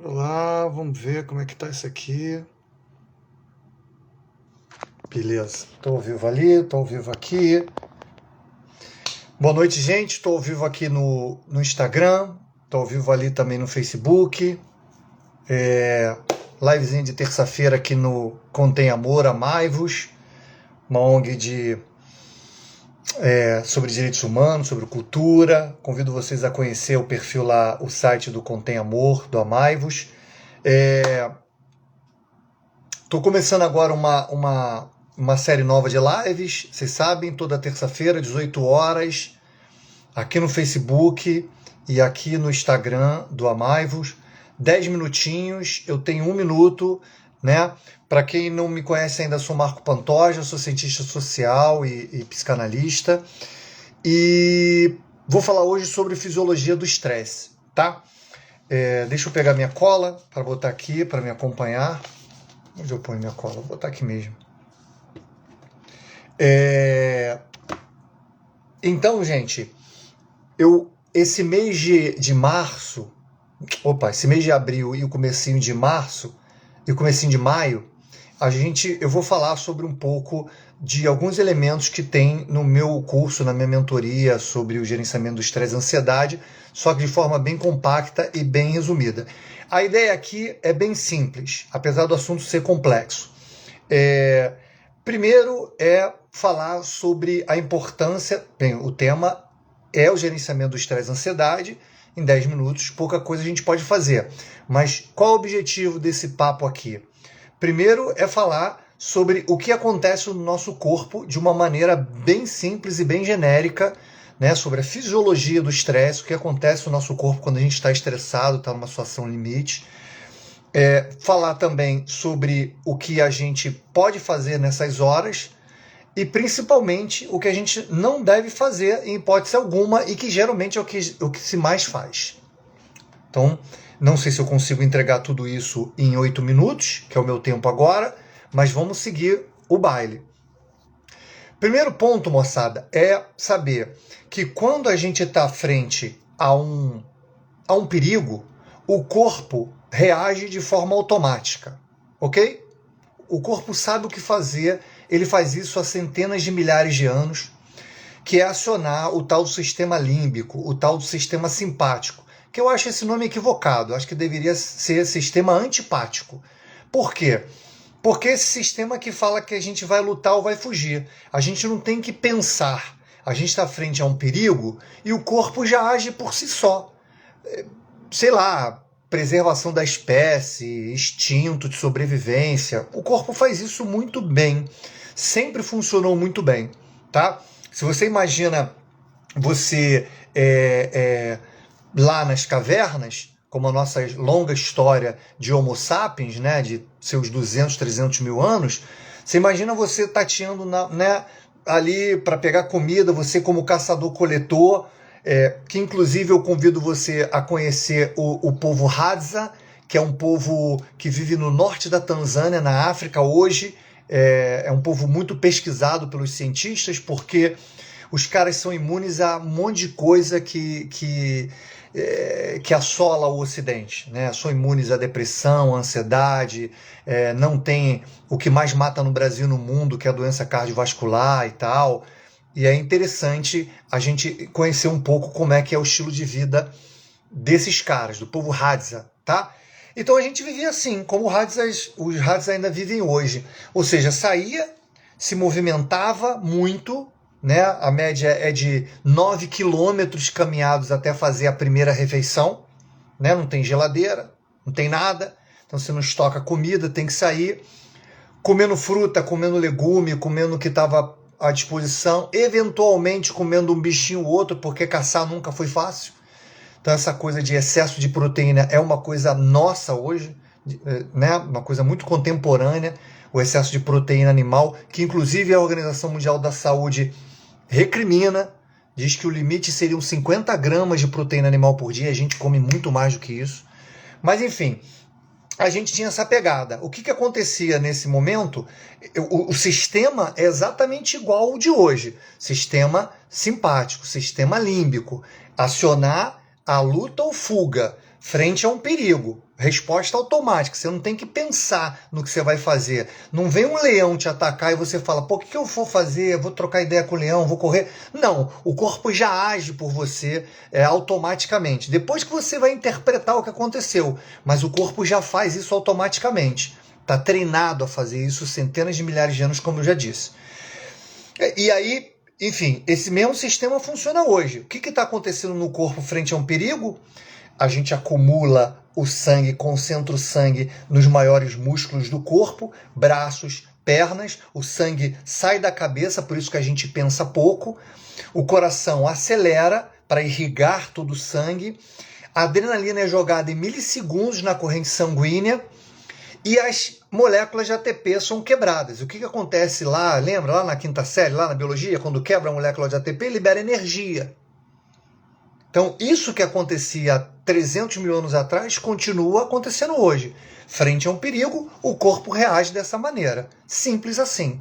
Olá, vamos ver como é que tá isso aqui. Beleza, tô ao vivo ali, tô ao vivo aqui. Boa noite, gente. Tô ao vivo aqui no Instagram, tô ao vivo ali também no Facebook. Livezinha de terça-feira aqui no Contém Amor, Amai-vos, uma ONG sobre direitos humanos, sobre cultura. Convido vocês a conhecer o perfil lá, o site do Contém Amor, do Amai-vos. Tô começando agora uma série nova de lives, vocês sabem, toda terça-feira, 18 horas, aqui no Facebook e aqui no Instagram do Amai-vos. 10 minutinhos, eu tenho 1 minuto, né? Para quem não me conhece ainda, sou Marco Pantoja, sou cientista social e psicanalista. E vou falar hoje sobre fisiologia do estresse, tá? Deixa eu pegar minha cola para botar aqui, para me acompanhar. Onde eu ponho minha cola? Vou botar aqui mesmo. Então, gente, esse mês de março, esse mês de abril e o comecinho de março e o comecinho de maio, eu vou falar sobre um pouco de alguns elementos que tem no meu curso, na minha mentoria sobre o gerenciamento do estresse e ansiedade, só que de forma bem compacta e bem resumida. A ideia aqui é bem simples, apesar do assunto ser complexo. Primeiro é falar sobre a importância, o tema é o gerenciamento do estresse e ansiedade. Em 10 minutos, pouca coisa a gente pode fazer. Mas qual é o objetivo desse papo aqui? Primeiro é falar sobre o que acontece no nosso corpo de uma maneira bem simples e bem genérica, né, sobre a fisiologia do estresse, o que acontece no nosso corpo quando a gente está estressado, está numa situação limite. Falar também sobre o que a gente pode fazer nessas horas e principalmente o que a gente não deve fazer em hipótese alguma e que geralmente é o que se mais faz. Então, não sei se eu consigo entregar tudo isso em 8 minutos, que é o meu tempo agora, mas vamos seguir o baile. Primeiro ponto, moçada, é saber que quando a gente está frente a um perigo, o corpo reage de forma automática, ok? O corpo sabe o que fazer, ele faz isso há centenas de milhares de anos, que é acionar o tal do sistema límbico, o tal do sistema simpático, que eu acho esse nome equivocado, acho que deveria ser sistema antipático. Por quê? Porque esse sistema que fala que a gente vai lutar ou vai fugir. A gente não tem que pensar. A gente está frente a um perigo e o corpo já age por si só. Sei lá, preservação da espécie, instinto de sobrevivência. O corpo faz isso muito bem. Sempre funcionou muito bem, tá? Se você imagina você lá nas cavernas, como a nossa longa história de Homo sapiens, né, de seus 200, 300 mil anos, você imagina você tateando ali para pegar comida, você como caçador-coletor, que inclusive eu convido você a conhecer o povo Hadza, que é um povo que vive no norte da Tanzânia, na África hoje. É um povo muito pesquisado pelos cientistas, porque os caras são imunes a um monte de coisa que assola o Ocidente, né? São imunes à depressão, à ansiedade, não tem o que mais mata no Brasil e no mundo, que é a doença cardiovascular e tal. E é interessante a gente conhecer um pouco como é que é o estilo de vida desses caras, do povo Hadza, tá? Então a gente vivia assim, como os Hadza ainda vivem hoje. Ou seja, saía, se movimentava muito, né? A média é de 9 quilômetros caminhados até fazer a primeira refeição, né? Não tem geladeira, não tem nada, então você não estoca comida, tem que sair comendo fruta, comendo legume, comendo o que estava à disposição, eventualmente comendo um bichinho ou outro, porque caçar nunca foi fácil. Então essa coisa de excesso de proteína é uma coisa nossa hoje, né? Uma coisa muito contemporânea, o excesso de proteína animal, que inclusive a Organização Mundial da Saúde recrimina, diz que o limite seriam 50 gramas de proteína animal por dia, a gente come muito mais do que isso. Mas enfim, a gente tinha essa pegada. O que acontecia nesse momento? O sistema é exatamente igual ao de hoje. Sistema simpático, sistema límbico. Acionar a luta ou fuga. frente a um perigo. Resposta automática. Você não tem que pensar no que você vai fazer. Não vem um leão te atacar e você fala, pô, o que eu vou fazer? Vou trocar ideia com o leão, vou correr. Não, o corpo já age por você automaticamente. Depois que você vai interpretar o que aconteceu, mas o corpo já faz isso automaticamente. Está treinado a fazer isso centenas de milhares de anos, como eu já disse. E aí, enfim, esse mesmo sistema funciona hoje. O que está acontecendo no corpo frente a um perigo? A gente acumula o sangue, concentra o sangue nos maiores músculos do corpo, braços, pernas, o sangue sai da cabeça, por isso que a gente pensa pouco, o coração acelera para irrigar todo o sangue, a adrenalina é jogada em milissegundos na corrente sanguínea, e as moléculas de ATP são quebradas. O que acontece lá, lembra, lá na quinta série, lá na biologia, quando quebra a molécula de ATP, libera energia. Então, isso que acontecia há 300 mil anos atrás, continua acontecendo hoje. Frente a um perigo, o corpo reage dessa maneira. Simples assim.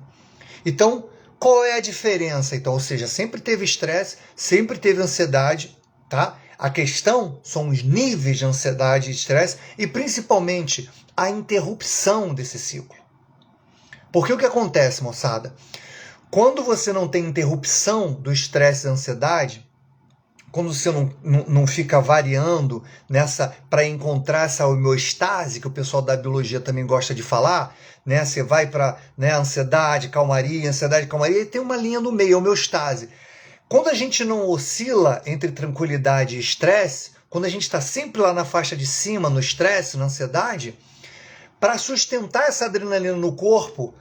Então, qual é a diferença? Então, ou seja, sempre teve estresse, sempre teve ansiedade, tá? A questão são os níveis de ansiedade e estresse e, principalmente, a interrupção desse ciclo. Porque o que acontece, moçada? Quando você não tem interrupção do estresse e da ansiedade, quando você não fica variando nessa para encontrar essa homeostase, que o pessoal da biologia também gosta de falar, né? Você vai para ansiedade, calmaria, e tem uma linha no meio, homeostase. Quando a gente não oscila entre tranquilidade e estresse, quando a gente está sempre lá na faixa de cima, no estresse, na ansiedade, para sustentar essa adrenalina no corpo,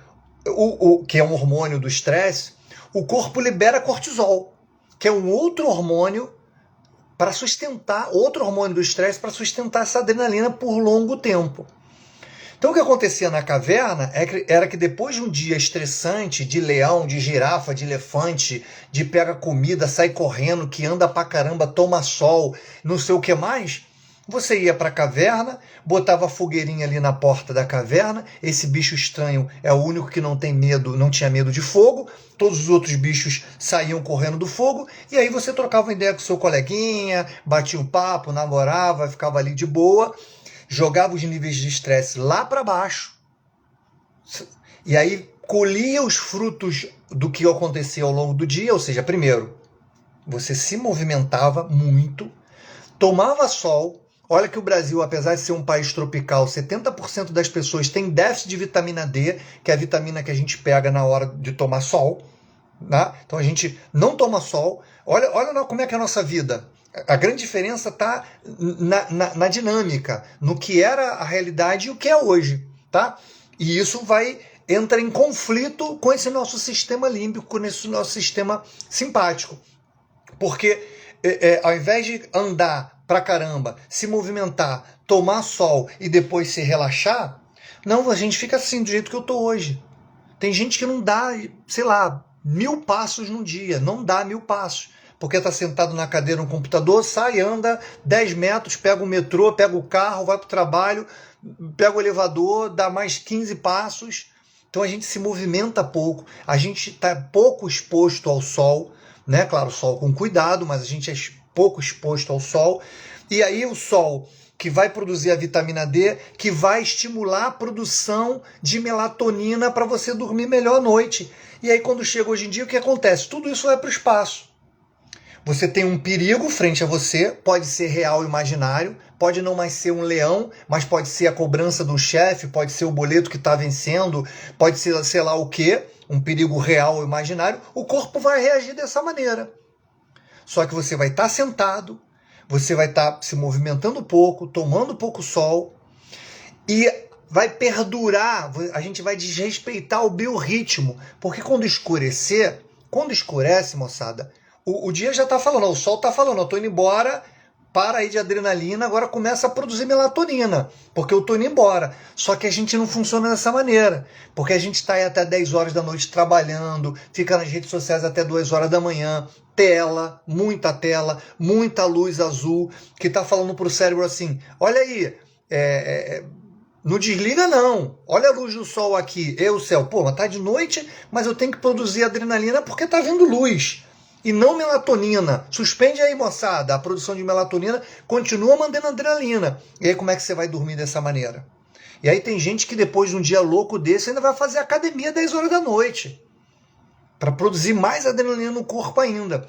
que é um hormônio do estresse, o corpo libera cortisol, que é um outro hormônio para sustentar, outro hormônio do estresse para sustentar essa adrenalina por longo tempo. Então o que acontecia na caverna era que depois de um dia estressante de leão, de girafa, de elefante, de pega comida, sai correndo, que anda pra caramba, toma sol, não sei o que mais, você ia para a caverna, botava a fogueirinha ali na porta da caverna, esse bicho estranho é o único que não tinha medo de fogo, todos os outros bichos saíam correndo do fogo, e aí você trocava uma ideia com seu coleguinha, batia um papo, namorava, ficava ali de boa, jogava os níveis de estresse lá para baixo, e aí colhia os frutos do que acontecia ao longo do dia, ou seja, primeiro, você se movimentava muito, tomava sol. Olha que o Brasil, apesar de ser um país tropical, 70% das pessoas tem déficit de vitamina D, que é a vitamina que a gente pega na hora de tomar sol. Né? Então a gente não toma sol. Olha como é que é a nossa vida. A grande diferença está na dinâmica, no que era a realidade e o que é hoje. Tá? E isso entra em conflito com esse nosso sistema límbico, com esse nosso sistema simpático. Porque ao invés de andar pra caramba, se movimentar, tomar sol e depois se relaxar, não, a gente fica assim, do jeito que eu tô hoje. Tem gente que não dá, sei lá, 1000 passos no dia, não dá 1000 passos, porque tá sentado na cadeira no computador, sai, anda 10 metros, pega o metrô, pega o carro, vai pro trabalho, pega o elevador, dá mais 15 passos. Então a gente se movimenta pouco, a gente tá pouco exposto ao sol, né? Claro, o sol com cuidado, mas a gente é pouco exposto ao sol, e aí o sol que vai produzir a vitamina D, que vai estimular a produção de melatonina para você dormir melhor à noite. E aí quando chega hoje em dia, o que acontece? Tudo isso vai para o espaço. Você tem um perigo frente a você, pode ser real ou imaginário, pode não mais ser um leão, mas pode ser a cobrança do chefe, pode ser o boleto que está vencendo, pode ser sei lá o quê, um perigo real ou imaginário, o corpo vai reagir dessa maneira. Só que você vai estar sentado, você vai estar se movimentando pouco, tomando pouco sol, e vai perdurar, a gente vai desrespeitar o biorritmo, porque quando escurece, moçada, o dia já está falando, o sol está falando, eu estou indo embora, para aí de adrenalina, agora começa a produzir melatonina, porque eu estou indo embora. Só que a gente não funciona dessa maneira, porque a gente está aí até 10 horas da noite trabalhando, fica nas redes sociais até 2 horas da manhã, tela, muita luz azul, que está falando para o cérebro assim, olha aí, não desliga não, olha a luz do sol aqui, o céu, pô, mas tá de noite, mas eu tenho que produzir adrenalina porque tá vendo luz. e não melatonina. Suspende aí, moçada, a produção de melatonina, continua mandando adrenalina. E aí como é que você vai dormir dessa maneira? E aí tem gente que depois de um dia louco desse ainda vai fazer academia 10 horas da noite, para produzir mais adrenalina no corpo ainda.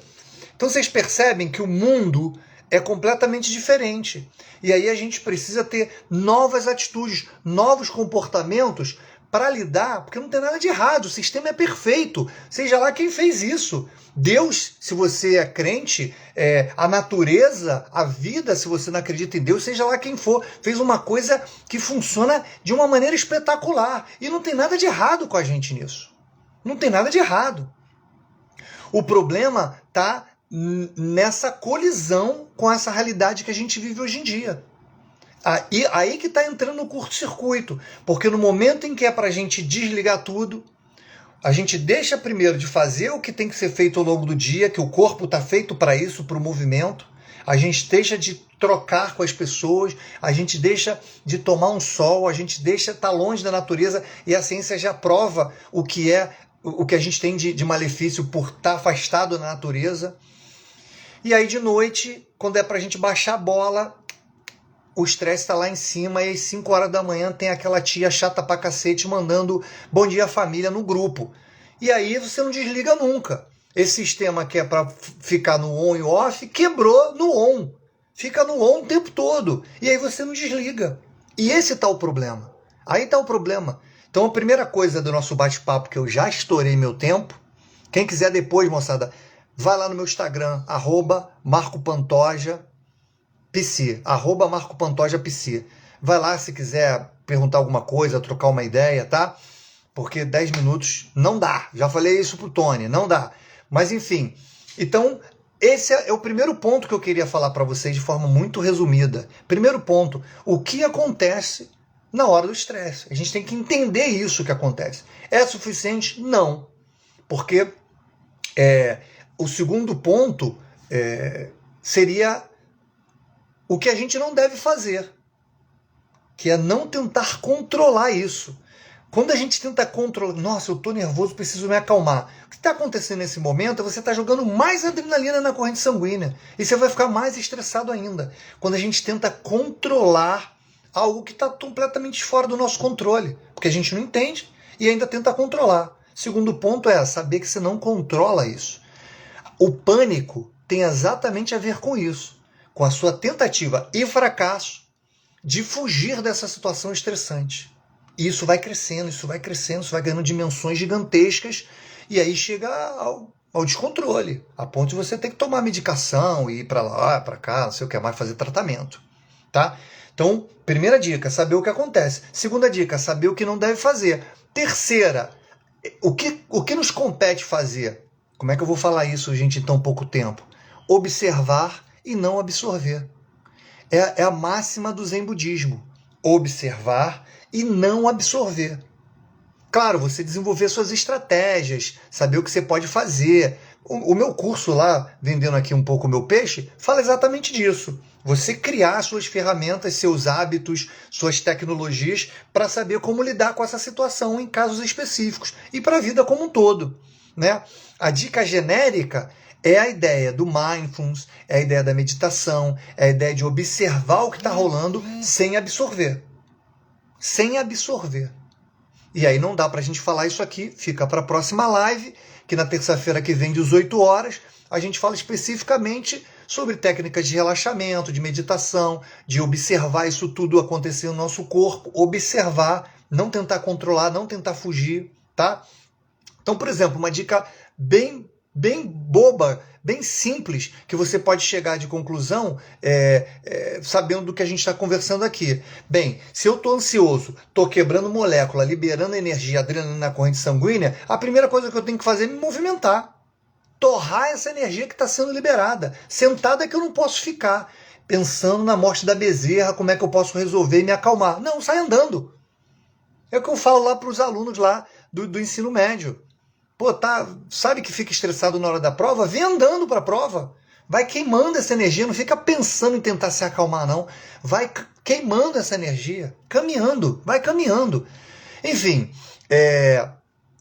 Então vocês percebem que o mundo é completamente diferente. E aí a gente precisa ter novas atitudes, novos comportamentos para lidar, porque não tem nada de errado, o sistema é perfeito, seja lá quem fez isso. Deus, se você é crente, a natureza, a vida, se você não acredita em Deus, seja lá quem for, fez uma coisa que funciona de uma maneira espetacular. E não tem nada de errado com a gente nisso. Não tem nada de errado. O problema está nessa colisão com essa realidade que a gente vive hoje em dia. Aí que está entrando no curto-circuito, porque no momento em que é para a gente desligar tudo, a gente deixa primeiro de fazer o que tem que ser feito ao longo do dia, que o corpo está feito para isso, para o movimento, a gente deixa de trocar com as pessoas, a gente deixa de tomar um sol, a gente deixa estar longe da natureza, e a ciência já prova o que a gente tem de malefício por estar afastado da natureza. E aí de noite, quando é para a gente baixar a bola, o estresse está lá em cima e às 5 horas da manhã tem aquela tia chata pra cacete mandando bom dia família no grupo. E aí você não desliga nunca. Esse sistema que é para ficar no on e off, quebrou no on. Fica no on o tempo todo. E aí você não desliga. E esse tá o problema. Aí tá o problema. Então a primeira coisa do nosso bate-papo, que eu já estourei meu tempo, quem quiser depois, moçada, vai lá no meu Instagram, @MarcoPantoja, PC, @MarcoPantojaPC. Vai lá se quiser perguntar alguma coisa, trocar uma ideia, tá? Porque 10 minutos não dá. Já falei isso pro Tony, não dá. Mas enfim, então esse é o primeiro ponto que eu queria falar para vocês de forma muito resumida. Primeiro ponto, o que acontece na hora do estresse? A gente tem que entender isso que acontece. É suficiente? Não. Porque o segundo ponto seria o que a gente não deve fazer, que é não tentar controlar isso. Quando a gente tenta controlar, nossa, eu estou nervoso, preciso me acalmar. O que está acontecendo nesse momento é você está jogando mais adrenalina na corrente sanguínea e você vai ficar mais estressado ainda. Quando a gente tenta controlar algo que está completamente fora do nosso controle, porque a gente não entende e ainda tenta controlar. Segundo ponto é saber que você não controla isso. O pânico tem exatamente a ver com isso, com a sua tentativa e fracasso de fugir dessa situação estressante. E isso vai crescendo, isso vai crescendo, isso vai ganhando dimensões gigantescas, e aí chega ao descontrole, a ponto de você ter que tomar medicação, e ir para lá, para cá, não sei o que mais, fazer tratamento. Tá? Então, primeira dica, saber o que acontece. Segunda dica, saber o que não deve fazer. Terceira, o que nos compete fazer? Como é que eu vou falar isso, gente, em tão pouco tempo? Observar e não absorver. É a máxima do Zen budismo. Observar e não absorver. Claro, você desenvolver suas estratégias, saber o que você pode fazer. O meu curso lá, vendendo aqui um pouco o meu peixe, fala exatamente disso. Você criar suas ferramentas, seus hábitos, suas tecnologias para saber como lidar com essa situação em casos específicos e para a vida como um todo, né? A dica genérica é a ideia do mindfulness, é a ideia da meditação, é a ideia de observar o que está rolando sem absorver. Sem absorver. E aí não dá para a gente falar isso aqui, fica para a próxima live, que na terça-feira que vem, 18 horas, a gente fala especificamente sobre técnicas de relaxamento, de meditação, de observar isso tudo acontecer no nosso corpo, observar, não tentar controlar, não tentar fugir, tá? Então, por exemplo, uma dica bem boba, bem simples, que você pode chegar de conclusão sabendo do que a gente está conversando aqui. Bem, se eu estou ansioso, estou quebrando molécula, liberando energia, adrenalina na corrente sanguínea, a primeira coisa que eu tenho que fazer é me movimentar. Torrar essa energia que está sendo liberada. Sentado é que eu não posso ficar pensando na morte da bezerra, como é que eu posso resolver e me acalmar. Não, sai andando. É o que eu falo lá para os alunos lá do ensino médio. Pô, sabe que fica estressado na hora da prova? Vem andando para a prova. Vai queimando essa energia, não fica pensando em tentar se acalmar, não. Vai queimando essa energia, caminhando, vai caminhando. Enfim,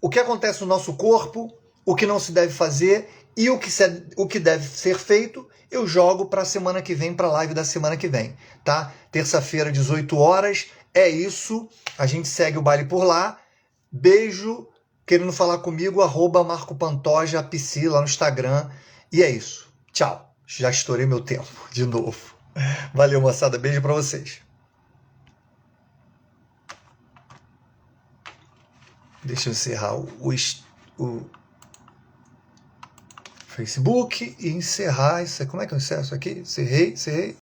o que acontece no nosso corpo, o que não se deve fazer E o que deve ser feito, eu jogo para a semana que vem, para a live da semana que vem, tá? Terça-feira, 18 horas. É isso. A gente segue o baile por lá. Beijo. Querendo falar comigo, @MarcoPantoja_PC lá no Instagram. E é isso. Tchau. Já estourei meu tempo de novo. Valeu, moçada. Beijo para vocês. Deixa eu encerrar o Facebook e encerrar isso. Como é que eu encerro isso aqui? Encerrei.